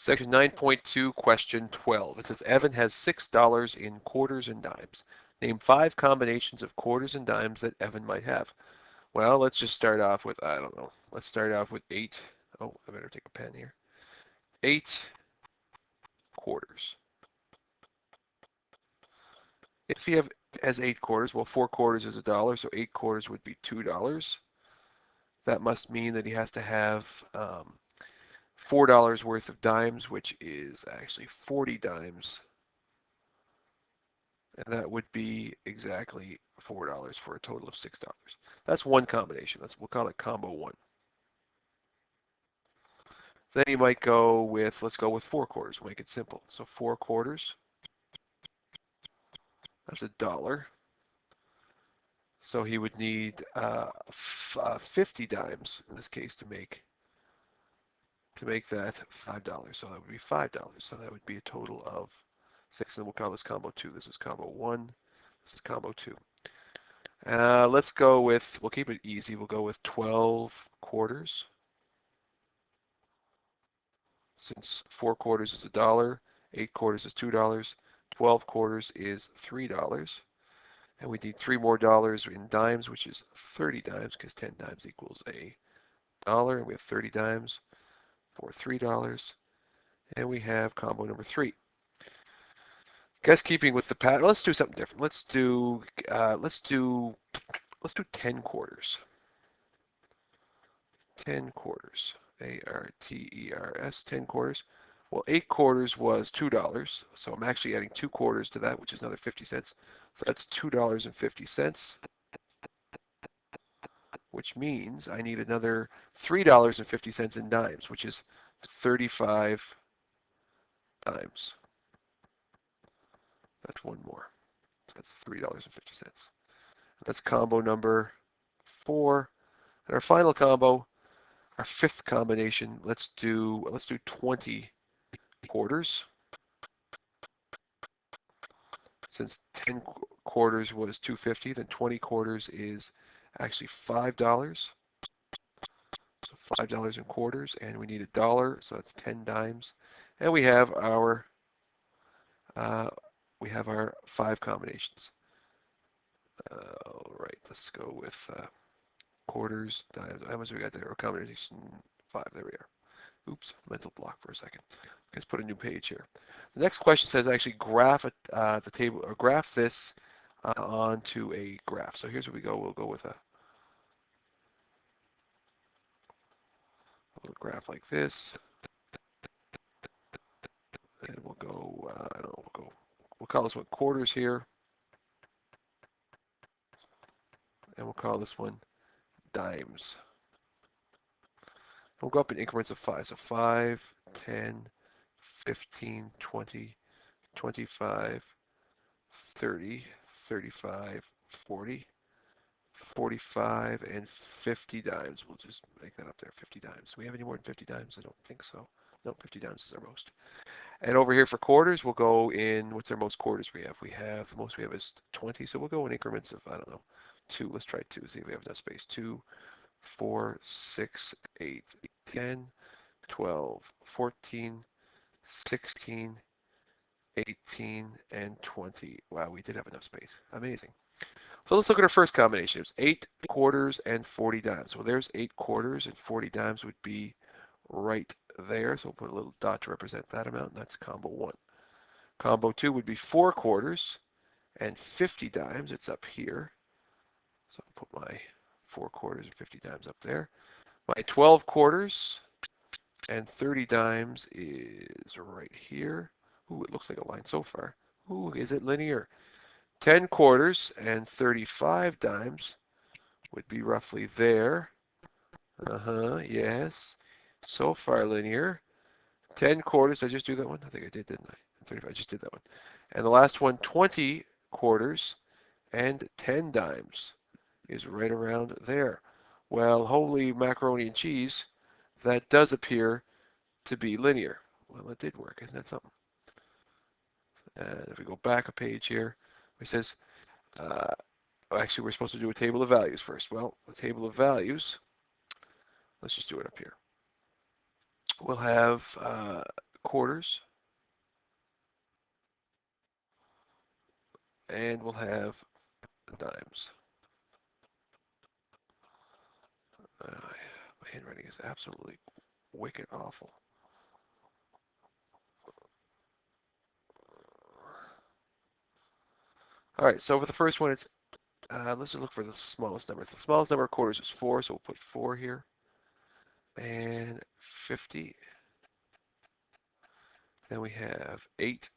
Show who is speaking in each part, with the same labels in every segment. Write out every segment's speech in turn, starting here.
Speaker 1: Section 9.2, question 12. It says Evan has $6 in quarters and dimes. Name 5 combinations of quarters and dimes that Evan might have. Well, let's just start off with, I don't know. Let's start off with 8. Oh, I better take a pen here. 8 quarters. If he has 8 quarters, well, 4 quarters is $1, so 8 quarters would be $2. That must mean that he has to have $4 worth of dimes, which is actually 40 dimes. And that would be exactly $4 for a total of $6. That's one combination. We'll call it combo 1. Then you might go with, let's go with 4 quarters. We'll make it simple. So 4 quarters, that's $1. So he would need 50 dimes in this case to make that $5. So that would be $5. So that would be a total of 6. And we'll call this combo 2. This is combo 1. This is combo 2. Let's go with, we'll keep it easy. We'll go with 12 quarters. Since 4 quarters is $1, 8 quarters is $2, 12 quarters is $3. And we need 3 more dollars in dimes, which is 30 dimes, because 10 dimes equals $1. And we have 30 dimes for $3. And we have combo number 3. Guess keeping with the pattern, let's do something different. Let's do 10 quarters. 10 quarters. A-R-T-E-R-S, 10 quarters. Well, 8 quarters was $2, so I'm actually adding 2 quarters to that, which is another 50 cents. So that's $2.50, which means I need another $3.50 in dimes, which is 35 dimes. That's one more. So that's $3.50. That's combo number 4. And our final combo, our 5th combination, let's do 20 quarters. Since 10 quarters was $2.50, then 20 quarters is actually $5. So $5 in quarters, and we need $1, so that's 10 dimes. And we have our 5 combinations. All right, let's go with quarters, dimes. How much we got there? Combination 5. There we are. Oops, mental block for a second. Let's put a new page here. The next question says actually graph the table, or graph this onto a graph. So here's where we go. We'll go with a little graph like this, and we'll go. I don't know. We'll call this one quarters here, and we'll call this one dimes. We'll go up in increments of 5. So 5, 10, 15, 20, 25, 30, 35, 40, 45, and 50 dimes. We'll just make that up there, 50 dimes. Do we have any more than 50 dimes? I don't think so. No, 50 dimes is our most. And over here for quarters, we'll go in, what's our most quarters we have? The most we have is 20, so we'll go in increments of, I don't know, 2. Let's try 2, see if we have enough space. 2, 4, 6, 8, 10, 12, 14, 16, 18, and 20. Wow, we did have enough space. Amazing. So let's look at our first combination. It's 8 quarters and 40 dimes. Well, there's 8 quarters and 40 dimes would be right there. So we'll put a little dot to represent that amount, and that's combo 1. Combo 2 would be 4 quarters and 50 dimes. It's up here. So I'll put my 4 quarters and 50 dimes up there. My 12 quarters and 30 dimes is right here. Ooh, it looks like a line so far. Ooh, is it linear? 10 quarters and 35 dimes would be roughly there. Yes. So far linear. 10 quarters, did I just do that one? I think I did, didn't I? 35, I just did that one. And the last one, 20 quarters and 10 dimes is right around there. Well, holy macaroni and cheese, that does appear to be linear. Well, it did work, isn't that something? And if we go back a page here, it says, actually, we're supposed to do a table of values first. Well, the table of values, let's just do it up here. We'll have quarters, and we'll have dimes. My handwriting is absolutely wicked awful. All right, so for the first one, it's let's just look for the smallest number. The smallest number of quarters is 4, so we'll put 4 here. And 50. Then we have 8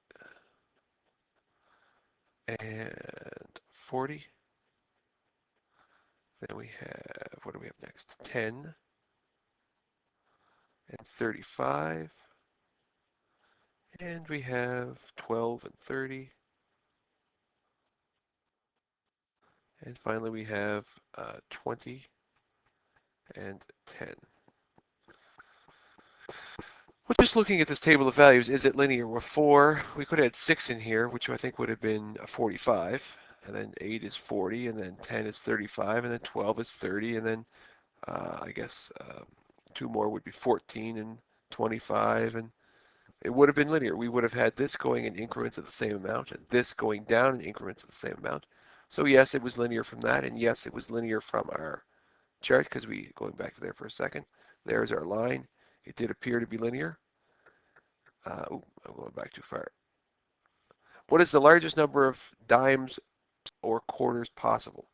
Speaker 1: and 40. Then we have, what do we have next? 10 and 35. And we have 12 and 30. And finally we have 20 and 10. Well, just looking at this table of values, is it linear? Well, 4, we could add 6 in here, which I think would have been 45. And then 8 is 40, and then 10 is 35, and then 12 is 30, and then I guess 2 more would be 14 and 25, and it would have been linear. We would have had this going in increments of the same amount, and this going down in increments of the same amount. So yes, it was linear from that, and yes, it was linear from our chart, because going back to there for a second, there's our line. It did appear to be linear. I'm going back too far. What is the largest number of dimes or quarters possible?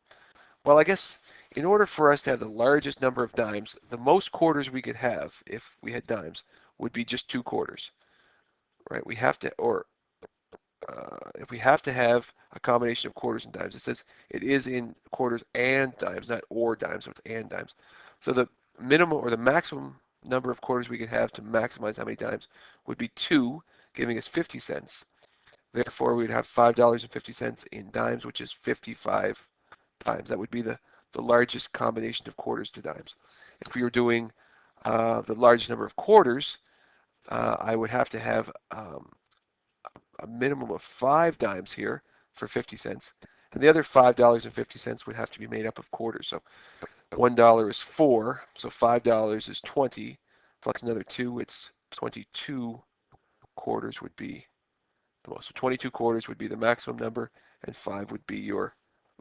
Speaker 1: Well, I guess in order for us to have the largest number of dimes, the most quarters we could have if we had dimes would be just 2 quarters, right? We have to, or if we have to have a combination of quarters and dimes, it says it is in quarters and dimes, not or dimes, so it's and dimes. So the minimum or the maximum number of quarters we could have to maximize how many dimes would be 2, giving us 50 cents. Therefore, we'd have $5.50 in dimes, which is 55 dimes. That would be the largest combination of quarters to dimes. If we were doing the largest number of quarters, I would have to have a minimum of 5 dimes here for 50 cents. And the other $5.50 would have to be made up of quarters. So $1 is 4, so $5 is 20, plus another 2, it's 22 quarters would be the most. So 22 quarters would be the maximum number, and 5 would be your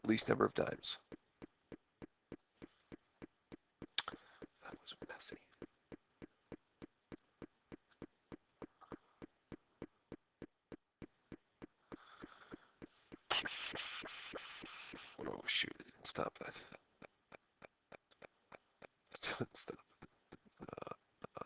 Speaker 1: least number of dimes. That was messy. Oh shoot, stop that. Stop.